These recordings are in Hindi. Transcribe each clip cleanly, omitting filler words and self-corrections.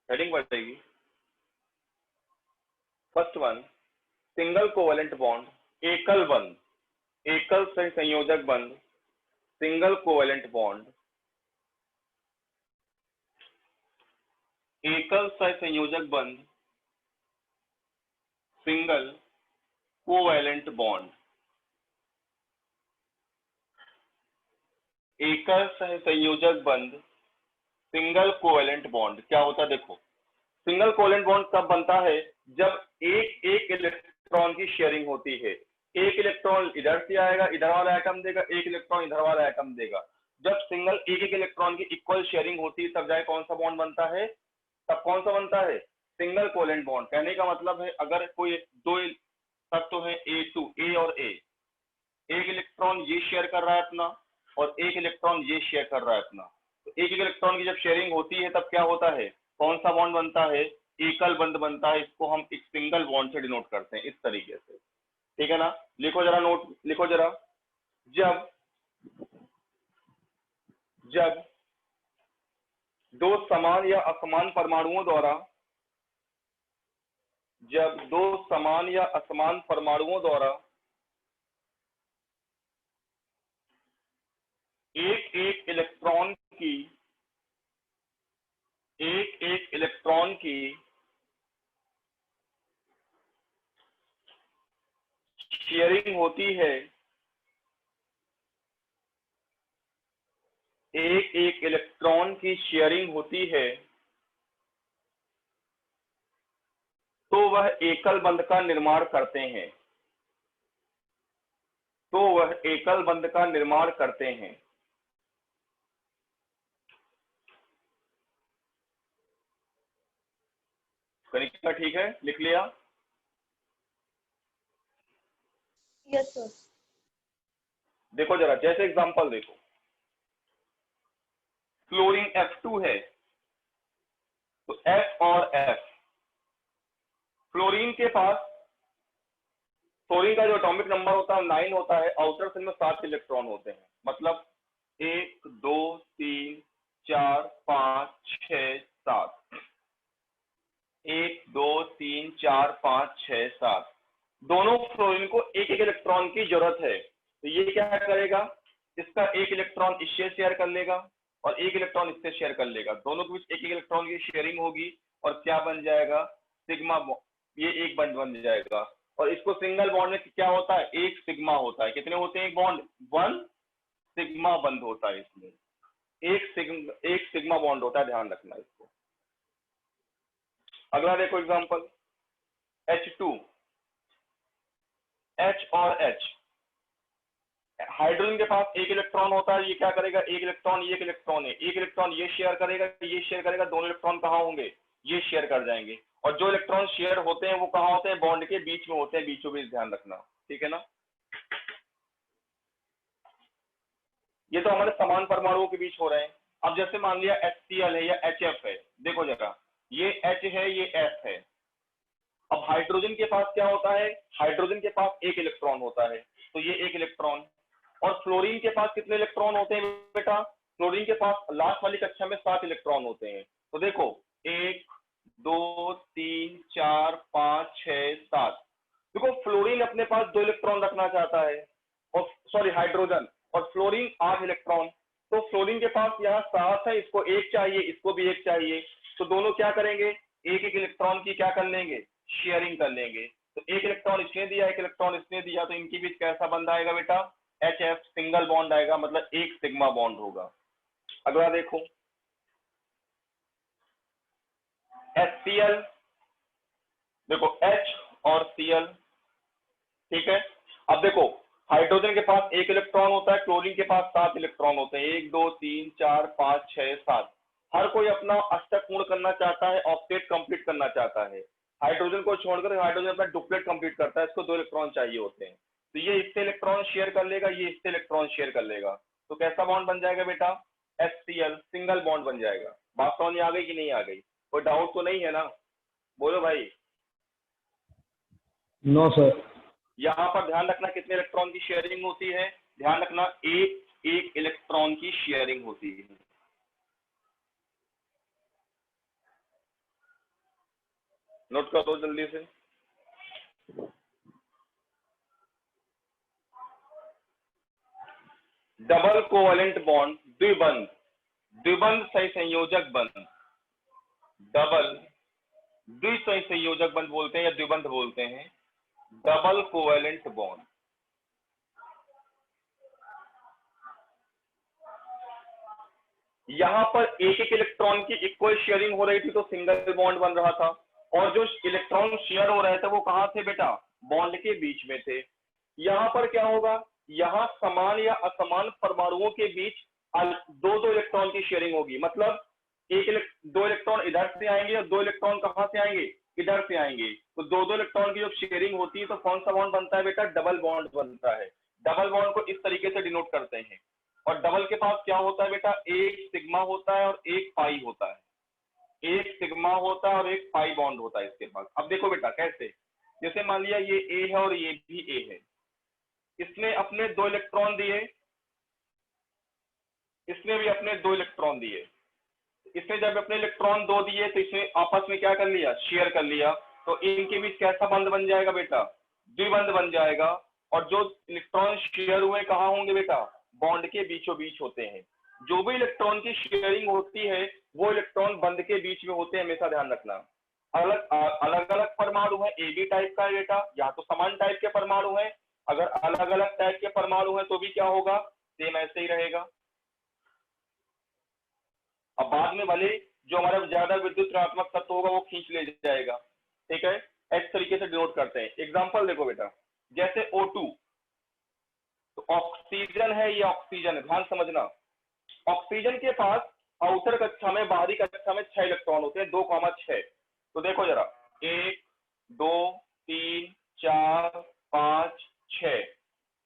हेडिंग बढ़ेगी। First one, single covalent bond, एकल बंध, एकल सह संयोजक बंध, सिंगल कोवेलेंट बॉन्ड, एकल सह संयोजक बंध, सिंगल कोवेलेंट बॉन्ड। एकल सह संयोजक बंध, सिंगल कोवेलेंट बॉन्ड क्या होता है? देखो, सिंगल कोवेलेंट बॉन्ड कब बनता है? जब एक एक इलेक्ट्रॉन की शेयरिंग होती है। एक इलेक्ट्रॉन इधर से आएगा, इधर वाला एटम देगा, एक इलेक्ट्रॉन इधर वाला एटम देगा। जब सिंगल एक एक इलेक्ट्रॉन की इक्वल शेयरिंग होती है तब जाए कौन सा बॉन्ड बनता है? तब कौन सा बनता है? Single covalent bond. कहने का मतलब है अगर कोई दो तत्व है ए और ए, एक इलेक्ट्रॉन ये शेयर कर रहा है अपना और एक इलेक्ट्रॉन ये शेयर कर रहा है अपना, तो एक एक इलेक्ट्रॉन की जब शेयरिंग होती है तब क्या होता है? कौन सा बॉन्ड बनता है? एकल बंध बनता है। इसको हम एक सिंगल बॉन्ड से डिनोट करते हैं इस तरीके से, ठीक है ना? लिखो जरा, नोट लिखो जरा। जब जब दो समान या असमान परमाणुओं द्वारा, जब दो समान या असमान परमाणुओं द्वारा एक एक इलेक्ट्रॉन की शेयरिंग होती है, एक एक इलेक्ट्रॉन की शेयरिंग होती है, तो वह एकल बंध का निर्माण करते हैं, तो वह एकल बंध का निर्माण करते हैं। कनिका ठीक है, लिख लिया? Yes sir. देखो जरा, जैसे एग्जांपल देखो, क्लोरीन F2 है, तो F और F, फ्लोरीन के पास, फ्लोरीन का जो एटॉमिक नंबर होता है 9 होता है, आउटर शेल में 7 इलेक्ट्रॉन होते हैं। मतलब 1 2 3 4 5 6 7, 1 2 3 4 5 6 7, दोनों फ्लोरीन को एक एक इलेक्ट्रॉन की जरूरत है। तो ये क्या करेगा? इसका एक इलेक्ट्रॉन इससे शेयर कर लेगा और एक इलेक्ट्रॉन इससे शेयर कर लेगा, दोनों के बीच एक एक इलेक्ट्रॉन की शेयरिंग होगी और क्या बन जाएगा? सिग्मा, ये एक बंध बन जाएगा। और इसको सिंगल बॉन्ड में क्या होता है? एक सिग्मा होता है। कितने होते हैं एक बॉन्ड? 1 सिग्मा बंध होता है इसमें, एक सिग्मा बॉन्ड होता है, ध्यान रखना इसको। अगला देखो एग्जांपल, H2, H और H, हाइड्रोजन के पास एक इलेक्ट्रॉन होता है, ये क्या करेगा? एक इलेक्ट्रॉन, ये एक इलेक्ट्रॉन है, एक इलेक्ट्रॉन ये शेयर करेगा, ये शेयर करेगा, दोनों इलेक्ट्रॉन कहाँ होंगे? ये शेयर कर जाएंगे। और जो इलेक्ट्रॉन शेयर होते हैं वो कहाँ होते हैं? बॉन्ड के बीच में होते हैं, बीचों बीच, ध्यान रखना, ठीक है ना? ये तो हमारे समान परमाणुओं के बीच हो रहे हैं। अब जैसे मान लिया HCl है या HF है, देखो जरा, ये H है, ये F है। अब हाइड्रोजन के पास क्या होता है? हाइड्रोजन के पास एक इलेक्ट्रॉन होता है, तो ये एक इलेक्ट्रॉन। और फ्लोरीन के पास कितने इलेक्ट्रॉन होते हैं बेटा? फ्लोरीन के पास लास्ट वाली कक्षा में 7 इलेक्ट्रॉन होते हैं। तो देखो 1 2 3 4 5 6 7, देखो फ्लोरीन अपने पास 2 इलेक्ट्रॉन रखना चाहता है, और सॉरी हाइड्रोजन, और फ्लोरीन 8 इलेक्ट्रॉन। तो फ्लोरीन के पास यहाँ 7 है, इसको 1 चाहिए, इसको भी 1 चाहिए, तो दोनों क्या करेंगे? एक एक इलेक्ट्रॉन की क्या कर लेंगे? शेयरिंग कर लेंगे। तो एक इलेक्ट्रॉन इसने दिया, एक इलेक्ट्रॉन इसने दिया, तो इनके बीच कैसा बंध आएगा बेटा? HF, सिंगल बॉन्ड आएगा, मतलब एक सिग्मा बॉन्ड होगा। अगला देखो, HCl, देखो H और Cl, ठीक है। अब देखो हाइड्रोजन के पास एक इलेक्ट्रॉन होता है, क्लोरीन के पास 7 इलेक्ट्रॉन होते हैं, 1 2 3 4 5 6 7। हर कोई अपना अष्टक पूर्ण करना चाहता है, ऑक्टेट कंप्लीट करना चाहता है। हाइड्रोजन को छोड़कर हाइड्रोजन अपना डुप्लेट कंप्लीट करता है, इसको 2 इलेक्ट्रॉन चाहिए होते हैं। तो ये इससे इलेक्ट्रॉन शेयर कर लेगा, ये इससे इलेक्ट्रॉन शेयर कर लेगा, तो कैसा बॉन्ड बन जाएगा बेटा? HCl, सिंगल बॉन्ड बन जाएगा। बात समझ में आ गई कि नहीं आ गई? कोई डाउट तो नहीं है ना? बोलो भाई। No sir. यहाँ पर ध्यान रखना कितने इलेक्ट्रॉन की शेयरिंग होती है? ध्यान रखना एक एक इलेक्ट्रॉन की शेयरिंग होती है। नोट कर दो जल्दी से। डबल कोवेलेंट बॉन्ड द्विबंध, द्विबंध सही संयोजक बंध, डबल द्विसही संयोजक बंध बोलते हैं या द्विबंध बोलते हैं, डबल कोवेलेंट बॉन्ड। यहां पर एक एक इलेक्ट्रॉन की इक्वल शेयरिंग हो रही थी तो सिंगल बॉन्ड बन रहा था, और जो इलेक्ट्रॉन शेयर हो रहे थे वो कहां थे बेटा, बॉन्ड के बीच में थे। यहां पर क्या होगा, यहां समान या असमान परमाणुओं के बीच दो दो इलेक्ट्रॉन की शेयरिंग होगी, मतलब दो इलेक्ट्रॉन इधर से आएंगे और दो इलेक्ट्रॉन कहां से आएंगे, इधर से आएंगे। तो दो दो इलेक्ट्रॉन की जब शेयरिंग होती है तो कौन सा बॉन्ड बनता है बेटा, डबल बॉन्ड बनता है। डबल बॉन्ड को इस तरीके से डिनोट करते हैं। और डबल के पास क्या होता है बेटा, एक सिग्मा होता है और एक पाई होता है, एक सिग्मा होता है और एक पाई बॉन्ड होता है इसके पास। अब देखो बेटा कैसे, जैसे मान लिया ये ए है और ये भी ए है, इसने अपने दो इलेक्ट्रॉन दिए, इसने भी अपने दो इलेक्ट्रॉन दिए। इसने जब अपने इलेक्ट्रॉन दो दिए तो इसने आपस में क्या कर लिया, शेयर कर लिया। तो इनके बीच कैसा बंध बन जाएगा बेटा, द्विबंध बन जाएगा। और जो इलेक्ट्रॉन शेयर हुए कहाँ होंगे बेटा, बॉन्ड के बीचों बीच होते हैं। जो भी इलेक्ट्रॉन की शेयरिंग होती है वो इलेक्ट्रॉन बंध के बीच में होते हैं, हमेशा ध्यान रखना। अलग अलग अलग परमाणु है, ए बी टाइप का है बेटा, या तो समान टाइप के परमाणु है, अगर अलग अलग टाइप के परमाणु है तो भी क्या होगा, सेम ऐसे ही रहेगा। अब बाद में भले जो हमारा ज्यादा विद्युत ऋणात्मक तत्व होगा वो खींच ले जाएगा, ठीक है। इस तरीके से डिनोट करते हैं। एग्जांपल देखो बेटा, जैसे O2, तो ऑक्सीजन है, ये ऑक्सीजन है, ध्यान समझना। ऑक्सीजन के पास आउटर कक्षा में, बाहरी कक्षा में 6 इलेक्ट्रॉन होते हैं, 2,6। तो देखो जरा, 1 2 3 4 5 6,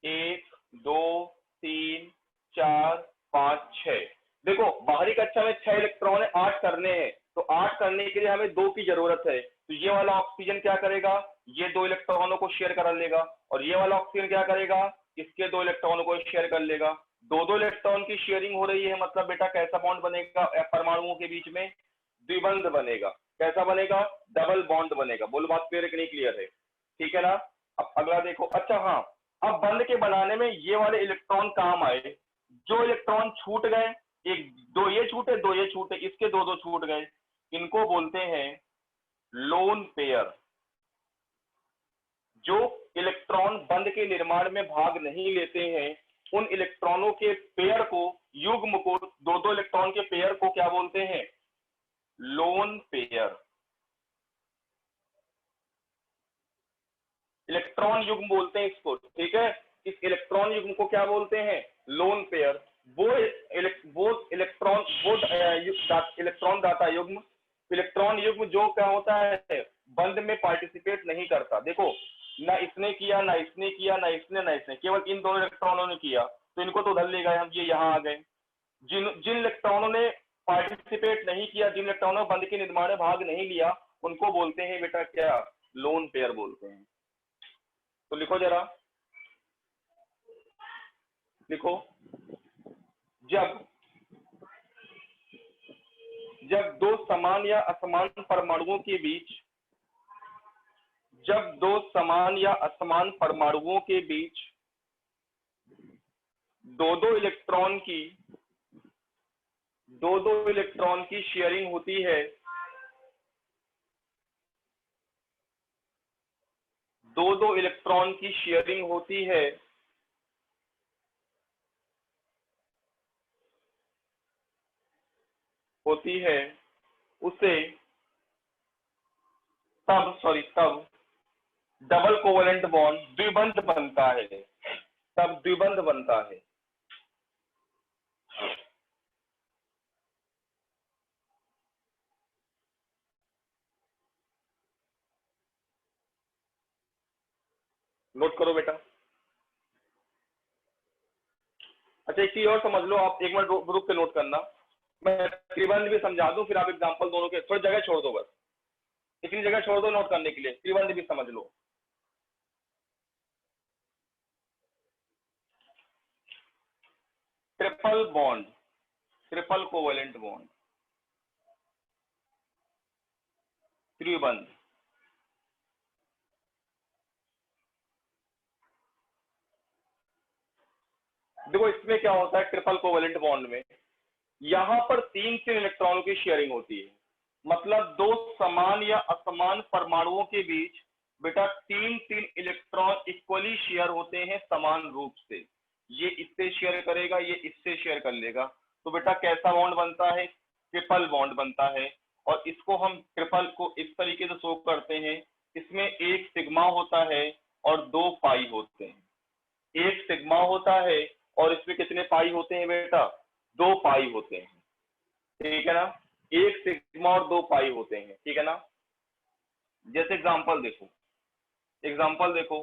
1 2 3 4 5 6। देखो बाहरी कक्षा में 6 इलेक्ट्रॉन है, 8 करने हैं, तो 8 करने के लिए हमें 2 की जरूरत है। तो ये वाला ऑक्सीजन क्या करेगा, ये 2 इलेक्ट्रॉनों को शेयर कर लेगा, और ये वाला ऑक्सीजन क्या करेगा, इसके 2 इलेक्ट्रॉनों को शेयर कर लेगा। दो दो इलेक्ट्रॉन की शेयरिंग हो रही है, मतलब बेटा कैसा बॉन्ड बनेगा, परमाणुओं के बीच में द्विबंध बनेगा। कैसा बनेगा, डबल बॉन्ड बनेगा। बोलो बात क्लियर है कि नहीं क्लियर है, ठीक है ना। अब अगला देखो, अच्छा हाँ, अब बंध के बनाने में ये वाले इलेक्ट्रॉन काम आए। जो इलेक्ट्रॉन छूट गए, एक दो ये छूटे, दो ये छूटे, इसके दो दो छूट गए, इनको बोलते हैं लोन पेयर। जो इलेक्ट्रॉन बंध के निर्माण में भाग नहीं लेते हैं उन इलेक्ट्रॉनों के पेयर को, युग्म को, दो दो इलेक्ट्रॉन के पेयर को क्या बोलते हैं, लोन पेयर। इलेक्ट्रॉन युग्म बोलते हैं इसको, ठीक है। इस इलेक्ट्रॉन युग्म को क्या बोलते हैं, लोन पेयर। वो इलेक्ट्रॉन इलेक्ट्रॉन दाता युग्म, इलेक्ट्रॉन युग्म जो क्या होता है, बंध में पार्टिसिपेट नहीं करता। देखो ना इसने किया, ना इसने किया, ना इसने, ना इसने, केवल इन दोनों इलेक्ट्रॉनों ने किया, तो इनको तो उधर ले गए हम, ये यहाँ आ गए। जिन इलेक्ट्रॉनों ने पार्टिसिपेट नहीं किया, जिन इलेक्ट्रॉनों बंध के निर्माण में भाग नहीं लिया, उनको बोलते हैं बेटा क्या, लोन पेयर बोलते हैं। तो लिखो जरा, लिखो, जब जब दो समान या असमान परमाणुओं के बीच, जब दो समान या असमान परमाणुओं के बीच दो दो इलेक्ट्रॉन की शेयरिंग होती है, दो दो इलेक्ट्रॉन की शेयरिंग होती है, उसे तब डबल कोवेलेंट बॉन्ड द्विबंध बनता है, तब द्विबंध बनता है। नोट करो बेटा। अच्छा एक चीज और समझ लो आप, एक मिनट रुक के नोट करना, मैं त्रिबंध भी समझा दूं, फिर आप एग्जांपल दोनों के थोड़ी जगह छोड़ दो, बस इतनी जगह छोड़ दो नोट करने के लिए, त्रिबंध भी समझ लो। Triple bond, triple covalent bond, त्रिबंध। देखो इसमें क्या होता है ट्रिपल कोवेलेंट बॉन्ड में, यहां पर 3 इलेक्ट्रॉनों की शेयरिंग होती है, मतलब दो समान या असमान परमाणुओं के बीच बेटा 3 इलेक्ट्रॉन इक्वली शेयर होते हैं समान रूप से। ये इससे शेयर करेगा, ये इससे शेयर कर लेगा, तो बेटा कैसा बॉन्ड बनता है? ट्रिपल बॉन्ड बनता है। और इसको हम ट्रिपल को इस तरीके से शो करते हैं, इसमें एक सिग्मा होता है और 2 पाई होते हैं। एक सिग्मा होता है और इसमें कितने पाई होते हैं बेटा? 2 पाई होते हैं, ठीक है ना। एक सिग्मा और 2 पाई होते हैं, ठीक है ना। जैसे एग्जांपल देखो, एग्जांपल देखो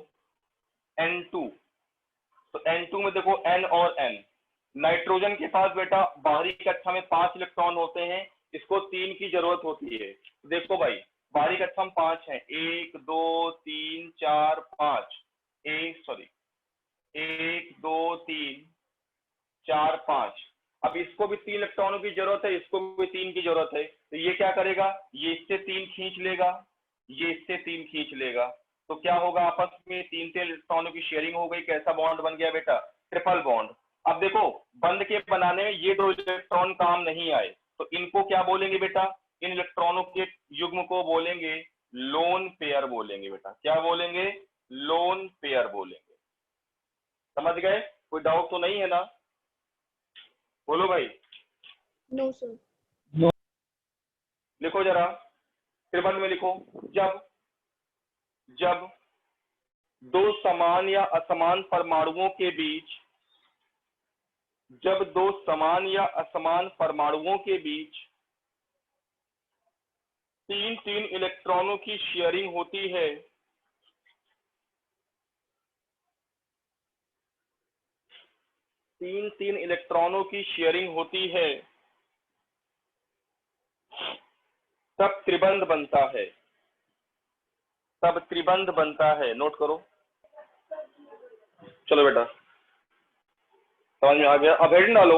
N2, तो N2 में देखो N और N, नाइट्रोजन के पास बेटा बाहरी कक्षा में 5 इलेक्ट्रॉन होते हैं, इसको 3 की जरूरत होती है। देखो भाई बाहरी कक्षा में 5 है, 1 2 3 4 5, 1 2 3 4 5। अब इसको भी 3 इलेक्ट्रॉनों की जरूरत है, इसको भी 3 की जरूरत है, तो ये क्या करेगा? ये इससे 3 खींच लेगा, ये इससे 3 खींच लेगा, तो क्या होगा? आपस में 3 इलेक्ट्रॉनों की शेयरिंग हो गई। कैसा बॉन्ड बन गया बेटा? Triple bond. अब देखो बंध के बनाने में ये 2 इलेक्ट्रॉन काम नहीं आए, तो इनको क्या बोलेंगे बेटा? इन इलेक्ट्रॉनों के युग्म को बोलेंगे लोन पेयर बोलेंगे बेटा। क्या बोलेंगे? लोन पेयर बोलेंगे। समझ गए? कोई डाउट तो नहीं है ना? बोलो भाई। No sir. लिखो जरा, त्रिबंध में लिखो, जब जब दो समान या असमान परमाणुओं के बीच, जब दो समान या असमान परमाणुओं के बीच 3 इलेक्ट्रॉनों की शेयरिंग होती है, 3 इलेक्ट्रॉनों की शेयरिंग होती है, तब त्रिबंध बनता है, तब त्रिबंध बनता है। नोट करो। चलो बेटा समझ में आ गया। अब हेडिंग डालो,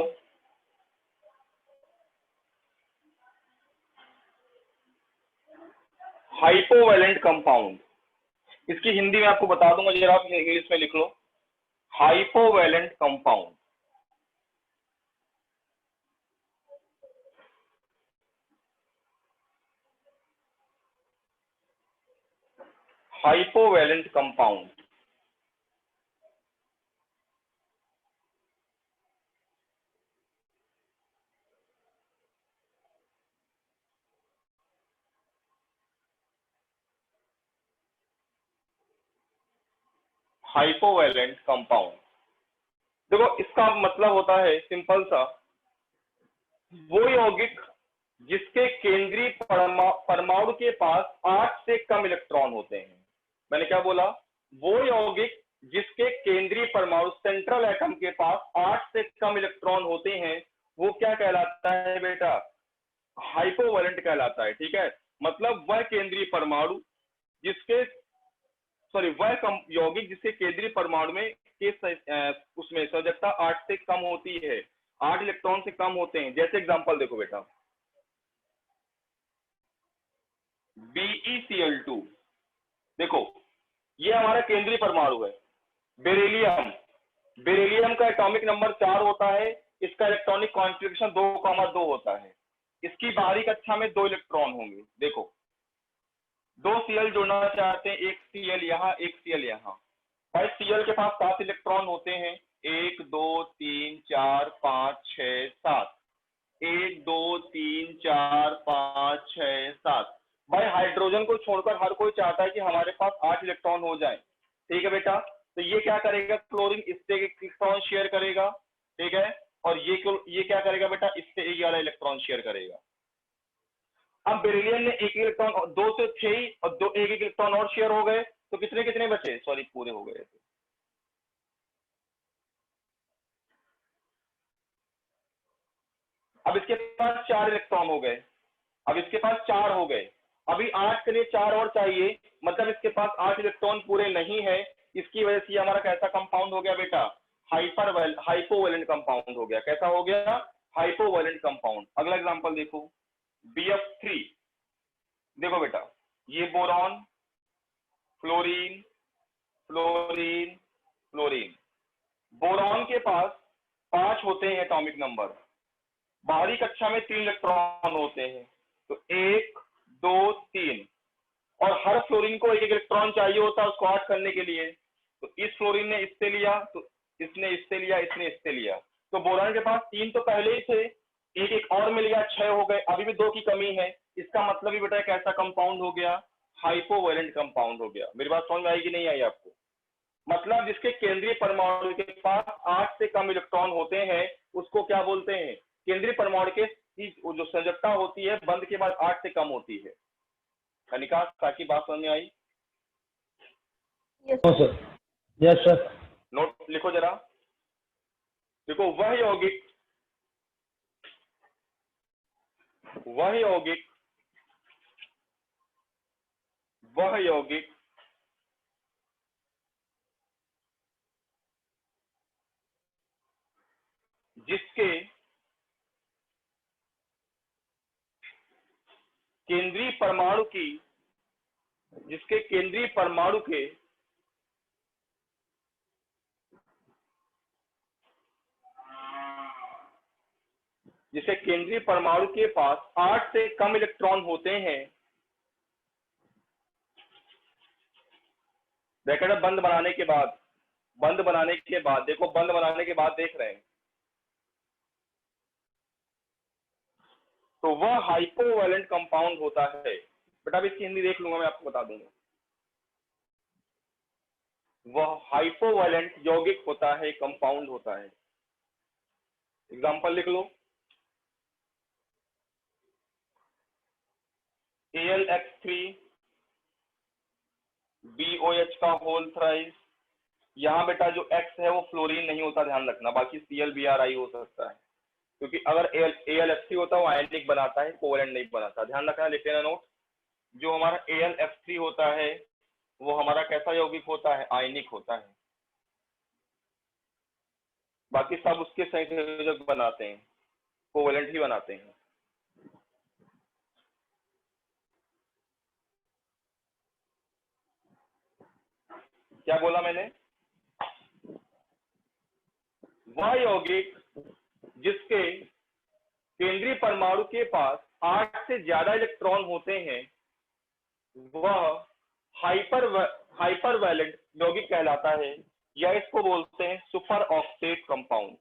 हाइपोवैलेंट कंपाउंड। इसकी हिंदी में आपको बता दूंगा, जरा आप इंग्लिश में लिख लो, hypovalent compound. Hypovalent compound, hypovalent compound. देखो इसका मतलब होता है सिंपल सा, वो यौगिक जिसके केंद्रीय परमाणु के पास 8 से कम इलेक्ट्रॉन होते हैं। मैंने क्या बोला? वो यौगिक जिसके केंद्रीय परमाणु सेंट्रल एटम के पास 8 से कम इलेक्ट्रॉन होते हैं, वो क्या कहलाता है बेटा? हाइपोवैलेंट कहलाता है। ठीक है, मतलब वह केंद्रीय परमाणु जिसके वह यौगिक जिसके केंद्रीय परमाणु में के उसमें सजगता 8 से कम होती है, 8 इलेक्ट्रॉन से कम होते हैं। जैसे एग्जांपल देखो बेटा, BeCl2, देखो ये हमारा केंद्रीय परमाणु है। बेरिलियम, बेरिलियम का एटॉमिक नंबर 4 होता है, इसका इलेक्ट्रॉनिक कॉन्फ़िगरेशन 2,2 होता है। इसकी बाहरी कक्षा में 2 इलेक्ट्रॉन होंगे। देखो 2 Cl जोड़ना चाहते हैं, एक Cl यहाँ, एक Cl यहाँ। भाई Cl के पास 7 इलेक्ट्रॉन होते हैं, 1 2 3 4 5 6 7, 1 2 3 4 5 6 7। भाई हाइड्रोजन को छोड़कर हर कोई चाहता है कि हमारे पास 8 इलेक्ट्रॉन हो जाए। ठीक है बेटा, तो ये क्या करेगा? क्लोरीन इससे इलेक्ट्रॉन शेयर करेगा, ठीक है, और ये क्या करेगा बेटा? इससे एक वाला इलेक्ट्रॉन शेयर करेगा। अब बेरिलियम ने एक इलेक्ट्रॉन, 2 से 6 और 2 एक इलेक्ट्रॉन और शेयर हो गए, तो कितने कितने बचे? सॉरी पूरे हो गए। अब इसके पास 4 इलेक्ट्रॉन हो गए, अब इसके पास 4 हो गए, अभी 8 के लिए 4 और चाहिए, मतलब इसके पास 8 इलेक्ट्रॉन पूरे नहीं है। इसकी वजह से हमारा कैसा कंपाउंड हो गया बेटा? हाइपोवैलेंट कंपाउंड हो गया। कैसा हो गया? हाइपोवैलेंट कंपाउंड। अगला एग्जांपल देखो, BF3। देखो बेटा, ये boron, fluorine, fluorine, fluorine. Boron के पास 5 होते हैं एटॉमिक नंबर, बाहरी कक्षा में 3 इलेक्ट्रॉन होते हैं, तो 1 2 3, और हर फ्लोरीन को एक इलेक्ट्रॉन चाहिए होता है उसको 8 करने के लिए। तो इस फ्लोरीन ने इससे लिया, तो इसने इससे लिया, इसने इससे लिया, तो बोरान के पास 3 तो पहले ही थे, एक और मिल गया, 6 हो गए, अभी भी 2 की कमी है। इसका मतलब ही बेटा कैसा कंपाउंड हो गया, हाइपोवैलेंट कंपाउंड हो गया। मेरी बात समझ में आई कि नहीं आई आपको? मतलब जिसके केंद्रीय परमाणु के पास 8 से कम इलेक्ट्रॉन होते हैं उसको क्या बोलते हैं, केंद्रीय परमाणु के जो संयोजकता होती है बंध के बाद 8 से कम होती है। कनिका ताकि बात समझ में आई? यस हाँ सर। Yes sir. नोट लिखो जरा, देखो वह यौगिक जिसके केंद्रीय परमाणु के जिसके केंद्रीय परमाणु के पास 8 से कम इलेक्ट्रॉन होते हैं, ब्रैकेट बंद बनाने के बाद देखो, बंद बनाने के बाद देख रहे हैं, तो वह हाइपोवैलेंट कंपाउंड होता है। बेटा अब इसकी हिंदी देख लूंगा, मैं आपको बता दूंगा। वह हाइपोवैलेंट यौगिक होता है, कंपाउंड होता है। एग्जांपल लिख लो, AlX3 BOH का होल थ्राइस। यहाँ बेटा जो X है वो फ्लोरीन नहीं होता, ध्यान रखना, बाकी ClBrI हो सकता है, क्योंकि अगर AlF3 होता है वो आयनिक बनाता है, कोवैलेंट नहीं बनाता। ध्यान रखना, लिख लेना नोट। जो हमारा AlF3 होता है वो हमारा कैसा यौगिक होता है, आयनिक होता है, बाकी सब उसके संयोजक बनाते हैं, कोवैलेंट ही बनाते हैं। क्या बोला मैंने? वह यौगिक जिसके केंद्रीय परमाणु के पास 8 से ज्यादा इलेक्ट्रॉन होते हैं वह हाइपरवैलेंट यौगिक कहलाता है, या इसको बोलते हैं सुपर ऑक्टेट कंपाउंड।